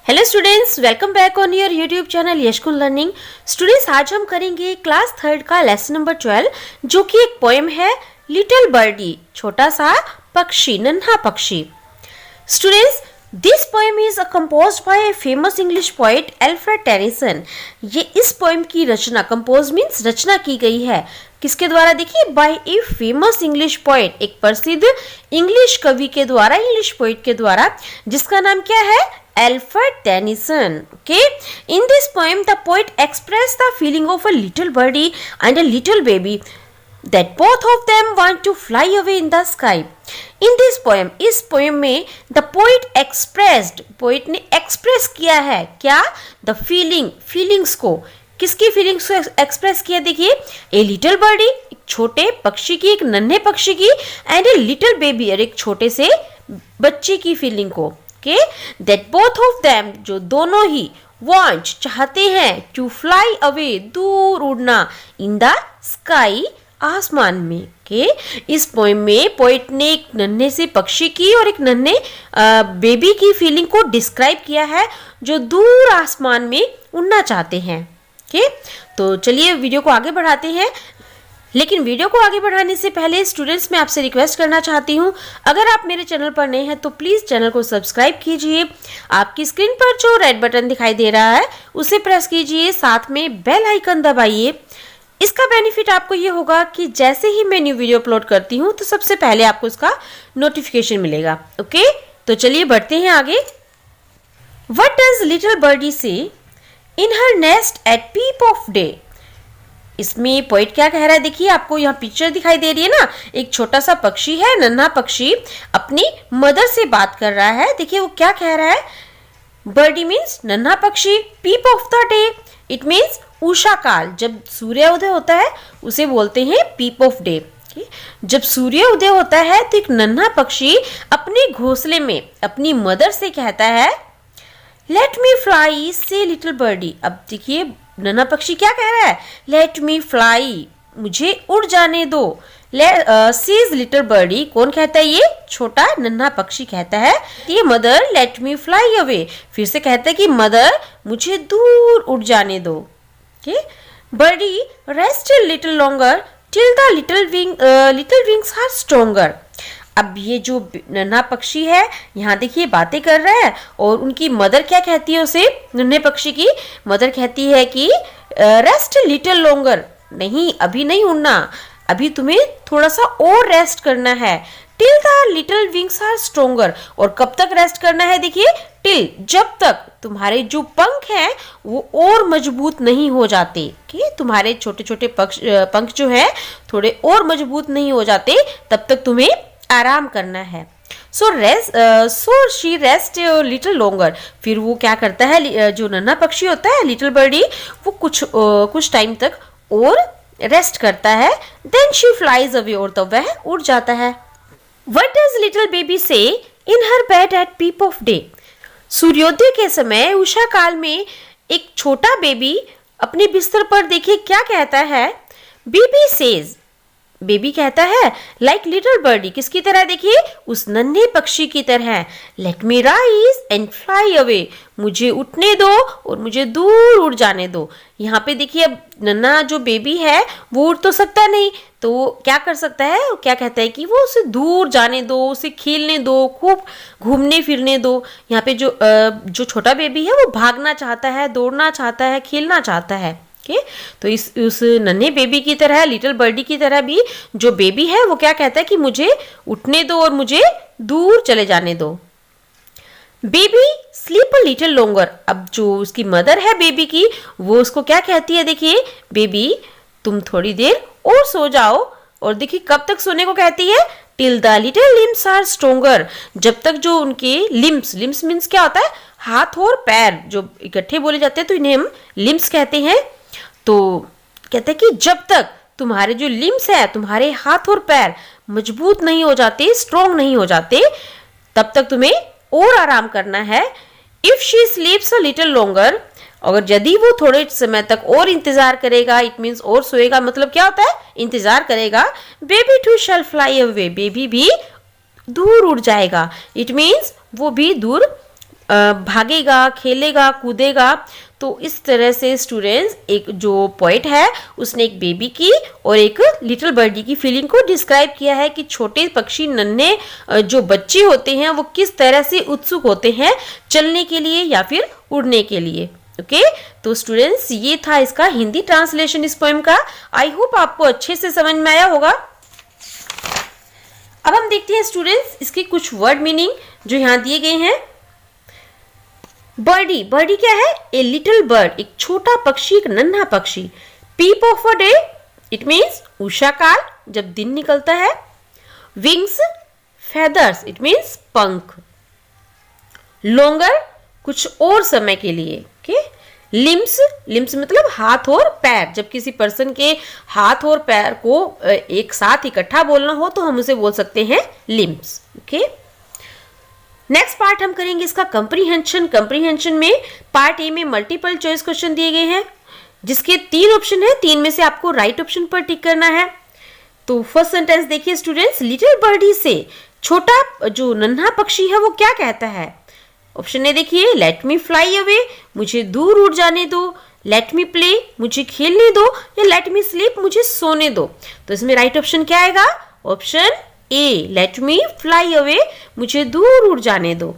Hello students, welcome back on your YouTube channel Yashkun learning. Students, आज हम करेंगे class 3 का लेसन नंबर 12 जो कि एक पोएम है लिटिल बर्डी, छोटा सा पक्षी, नन्हा पक्षी। Students, this poem is composed bye a famous English poet Alfred Tennyson. ये इस पोएम की रचना, कंपोज मीन्स रचना की गई है किसके द्वारा? देखिए, by a famous English poet, एक प्रसिद्ध इंग्लिश कवि के द्वारा, इंग्लिश पोएट के द्वारा, जिसका नाम क्या है? Alfred Tennyson. Okay, in this poem the poet expressed the feeling of a little birdie and a little baby that both of them want to fly away in the sky. In this poem, इस poem में the poet expressed, poet ने express किया है क्या? The feelings को, किसकी feelings को express किया? देखिए, a little birdie, एक छोटे पक्षी की, एक नन्हे पक्षी की, and a little baby, और एक छोटे से बच्चे की feeling को। Okay, that both of them, जो दोनों ही, want, चाहते हैं, to fly away, दूर उड़ना, in the sky, आसमान में। okay? इस पोएम में पोइट ने एक नन्हे से पक्षी की और एक नन्हे बेबी की फीलिंग को डिस्क्राइब किया है जो दूर आसमान में उड़ना चाहते हैं। okay? तो चलिए वीडियो को आगे बढ़ाते हैं। लेकिन वीडियो को आगे बढ़ाने से पहले स्टूडेंट्स, मैं आपसे रिक्वेस्ट करना चाहती हूँ, अगर आप मेरे चैनल पर नए हैं तो प्लीज़ चैनल को सब्सक्राइब कीजिए। आपकी स्क्रीन पर जो रेड बटन दिखाई दे रहा है उसे प्रेस कीजिए, साथ में बेल आइकन दबाइए। इसका बेनिफिट आपको ये होगा कि जैसे ही मैं न्यू वीडियो अपलोड करती हूँ तो सबसे पहले आपको इसका नोटिफिकेशन मिलेगा। ओके, तो चलिए बढ़ते हैं आगे। What does little birdie say in her nest at peep of day? इसमें पोइट क्या कह रहा है? देखिए, आपको यहाँ पिक्चर दिखाई दे रही है ना, एक छोटा सा पक्षी है, नन्हा पक्षी अपनी मदर से बात कर रहा है। देखिए वो क्या कह रहा है? बर्डी मीन्स नन्हा पक्षी, peep of the day it means उषा काल, जब सूर्योदय होता है उसे बोलते हैं पीप ऑफ डे। जब सूर्योदय होता है तो एक नन्हा पक्षी अपने घोंसले में अपनी मदर से कहता है, लेट मी फ्लाई से लिटिल बर्डी। अब देखिए नन्हा पक्षी क्या कह रहा है? लेट मी फ्लाई, मुझे उड़ जाने दो। सीज लिटिल बर्डी, कौन कहता है? ये छोटा नन्हा पक्षी कहता है। ये mother let me fly away, फिर से कहता है कि मदर मुझे दूर उड़ जाने दो। Birdie rest little longer till the little wings are stronger. अब ये जो नन्हा पक्षी है यहाँ देखिए बातें कर रहा है और उनकी मदर क्या कहती है उसे? नन्हे पक्षी की मदर कहती है कि रेस्ट लिटिल लॉन्गर, नहीं अभी नहीं उड़ना, अभी तुम्हें थोड़ा सा और रेस्ट करना है। Till the little wings are stronger, और कब तक रेस्ट करना है? देखिए, टिल, जब तक तुम्हारे जो पंख हैं वो और मजबूत नहीं हो जाते, कि तुम्हारे छोटे छोटे पंख जो है थोड़े और मजबूत नहीं हो जाते, तब तक तुम्हें आराम करना है। So she rest little longer. फिर वो क्या करता है, जो नन्हा पक्षी होता है लिटिल बर्डी, वो कुछ टाइम तक और रेस्ट करता है। देन शी फ्लाइज अवे, और तब वह उड़ जाता है। What does little baby say in her bed at peep of day? सूर्योदय के समय, उषा काल में, एक छोटा बेबी अपने बिस्तर पर देखिए क्या कहता है? बेबी सेज, बेबी कहता है लाइक लिटिल बर्डी, किसकी तरह? देखिए उस नन्हे पक्षी की तरह। Late me rise and fly away, मुझे उठने दो और मुझे दूर उड़ जाने दो। यहाँ पे देखिए, अब नन्हा जो बेबी है वो उड़ तो सकता नहीं, तो वो क्या कर सकता है? वो क्या कहता है कि वो उसे दूर जाने दो, उसे खेलने दो, खूब घूमने फिरने दो। यहाँ पे जो छोटा बेबी है वो भागना चाहता है, दौड़ना चाहता है, खेलना चाहता है। तो उस नन्हे बेबी की तरह, लिटिल बर्डी की तरह भी जो बेबी है वो क्या कहता है कि मुझे उठने दो और मुझे दूर चले जाने दो। Baby sleep a little longer. अब जो उसकी मदर है बेबी की, वो उसको क्या कहती है? देखिए, बेबी तुम थोड़ी देर और सो जाओ, और देखिए कब तक सोने को कहती है? Till the little limbs are stronger, जब तक जो उनके लिम्स मीन्स क्या होता है? हाथ और पैर जो इकट्ठे बोले जाते हैं तो इन्हें हम लिम्स कहते हैं। तो कहते हैं कि जब तक तुम्हारे जो लिम्स है, तुम्हारे हाथ और पैर मजबूत नहीं हो जाते, स्ट्रोंग नहीं हो जाते, तब तक तुम्हें और आराम करना है। If she स्लीप्स a little longer, अगर यदि वो थोड़े समय तक और इंतजार करेगा, इट मीन्स और सोएगा, मतलब क्या होता है? इंतजार करेगा। Baby to shell fly away, baby भी दूर उड़ जाएगा, इट मीन्स वो भी दूर भागेगा, खेलेगा, कूदेगा। तो इस तरह से स्टूडेंट्स एक जो पोएट है उसने एक बेबी की और एक लिटिल बर्डी की फीलिंग को डिस्क्राइब किया है कि छोटे पक्षी, नन्हे जो बच्चे होते हैं वो किस तरह से उत्सुक होते हैं चलने के लिए या फिर उड़ने के लिए। ओके तो स्टूडेंट्स ये था इसका हिंदी ट्रांसलेशन इस पोएम का। आई होप आपको अच्छे से समझ में आया होगा। अब हम देखते हैं स्टूडेंट्स इसके कुछ वर्ड मीनिंग जो यहाँ दिए गए हैं। बर्डी, बर्डी क्या है? ए लिटिल बर्ड, एक छोटा पक्षी, एक नन्हा पक्षी। Peep of a day, it means उषा काल, जब दिन निकलता है। विंग्स, फेदर्स, इट मीन्स पंख। लॉन्गर, कुछ और समय के लिए। ओके लिम्स, लिम्स मतलब हाथ और पैर, जब किसी पर्सन के हाथ और पैर को एक साथ इकट्ठा बोलना हो तो हम उसे बोल सकते हैं लिम्स। ओके नेक्स्ट पार्ट हम करेंगे इसका कंप्रीहेंशन। कंप्रीहेंशन में पार्ट ए में मल्टीपल चॉइस क्वेश्चन दिए गए हैं जिसके 3 ऑप्शन है, 3 में से आपको राइट ऑप्शन पर टिक करना है। तो फर्स्ट सेंटेंस देखिए स्टूडेंट्स, लिटिल बर्डी से छोटा जो नन्हा पक्षी है वो क्या कहता है? ऑप्शन ए देखिए, लेट मी फ्लाई अवे, मुझे दूर उड़ जाने दो। लेट मी प्ले, मुझे खेलने दो। या लेट मी स्लीप, मुझे सोने दो। तो इसमें राइट ऑप्शन क्या आएगा? Option A, let me fly away, मुझे दूर उड़ जाने दो।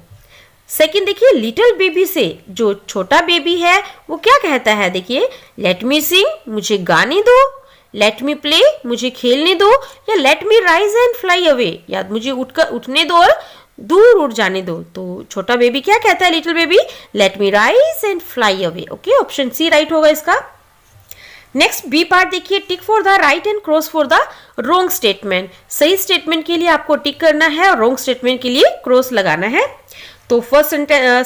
सेकंड देखिए, लिटिल बेबी से जो छोटा बेबी है वो क्या कहता है? देखिए, लेट मी सिंग, मुझे गाने दो। लेट मी प्ले, मुझे खेलने दो। या late me rise and fly away, या मुझे उठने दो और दूर उड़ जाने दो। तो छोटा बेबी क्या कहता है? Little baby, let me rise and fly away. Okay option C right होगा इसका। नेक्स्ट बी पार्ट देखिए, tick for the right and cross for the wrong statement. सही स्टेटमेंट के लिए आपको टिक करना है और रॉन्ग स्टेटमेंट के लिए क्रॉस लगाना है। तो फर्स्ट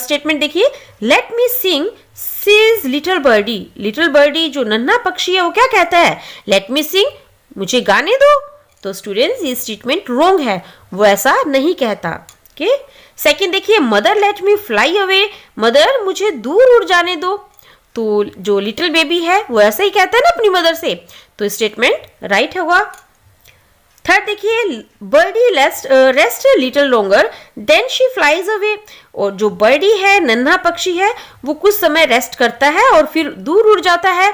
स्टेटमेंट देखिए, let me sing says little birdie. Little birdie जो नन्हा पक्षी है वो क्या कहता है? लेट मी सिंग, मुझे गाने दो। तो स्टूडेंट्स ये स्टेटमेंट रॉन्ग है, वो ऐसा नहीं कहता। ओके सेकंड देखिए, mother let me fly away, mother मुझे दूर उड़ जाने दो। तो जो लिटिल बेबी है वो ऐसा ही कहता है ना अपनी मदर से, तो स्टेटमेंट राइट होगा। थर्ड देखिए, birdie rest little longer then she flies away. और जो बर्डी है, नन्हा पक्षी है, वो कुछ समय रेस्ट करता है और फिर दूर उड़ जाता है।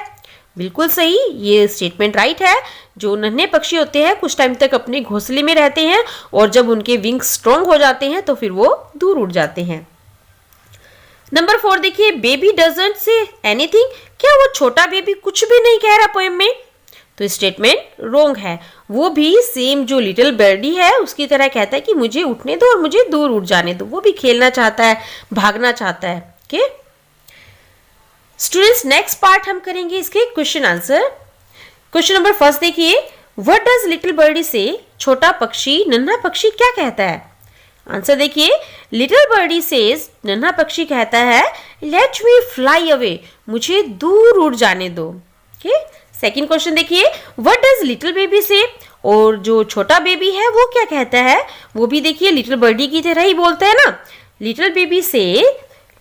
बिल्कुल सही, ये स्टेटमेंट राइट है। जो नन्हे पक्षी होते हैं कुछ टाइम तक अपने घोंसले में रहते हैं और जब उनके विंग्स स्ट्रॉन्ग हो जाते हैं तो फिर वो दूर उड़ जाते हैं। नंबर 4 देखिए, बेबी डजंट से एनीथिंग, क्या वो छोटा बेबी कुछ भी नहीं कह रहा पोएम में? तो स्टेटमेंट रॉन्ग है, वो भी सेम जो लिटिल बर्डी है उसकी तरह कहता है कि मुझे उठने दो और मुझे दूर उड़ जाने दो। वो भी खेलना चाहता है, भागना चाहता है। ओके स्टूडेंट्स नेक्स्ट पार्ट हम करेंगे इसके question answer. Question number first देखिए, व्हाट डज लिटिल बर्डी से, छोटा पक्षी, नन्हा पक्षी क्या कहता है? आंसर देखिए, लिटिल बर्डी सेज, नन्हा पक्षी कहता है, लेट मी फ्लाई अवे, मुझे दूर उड़ जाने दो। ओके सेकंड क्वेश्चन देखिए, व्हाट डज लिटिल बेबी से, और जो छोटा बेबी है वो क्या कहता है? वो भी देखिए लिटिल बर्डी की तरह ही बोलता है ना। लिटिल बेबी से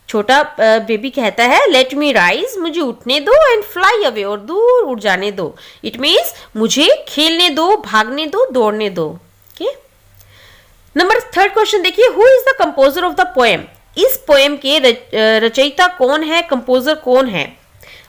छोटा बेबी कहता है, लेट मी राइज, मुझे उठने दो, एंड फ्लाई अवे, और दूर उड़ जाने दो। इट मीन्स मुझे खेलने दो, भागने दो, दौड़ने दो। ओके नंबर थर्ड क्वेश्चन देखिए, who is the composer of the poem, इस पोएम के रचयिता कौन है, कंपोजर कौन है?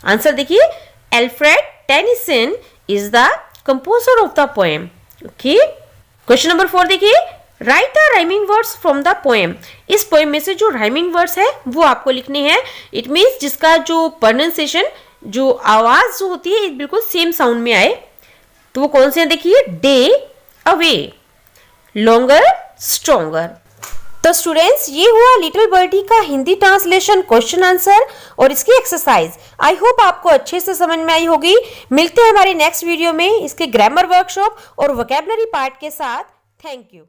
आंसर देखिए, Alfred Tennyson is the composer of the poem. Okay question number 4 देखिए, right the rhyming words from the poem, इस पोएम में से जो राइमिंग वर्ड्स है वो आपको लिखने हैं। इट मीन्स जिसका जो प्रोनाउंसिएशन, जो आवाज जो होती है बिल्कुल सेम साउंड में आए। तो वो कौन से हैं देखिए, डे, अवे, लॉन्गर, स्ट्रॉन्गर। तो स्टूडेंट्स ये हुआ लिटिल बर्डी का हिंदी ट्रांसलेशन क्वेश्चन आंसर और इसकी एक्सरसाइज। आई होप आपको अच्छे से समझ में आई होगी। मिलते हैं हमारे नेक्स्ट वीडियो में इसके ग्रामर वर्कशॉप और वोकैबुलरी पार्ट के साथ। Thank you.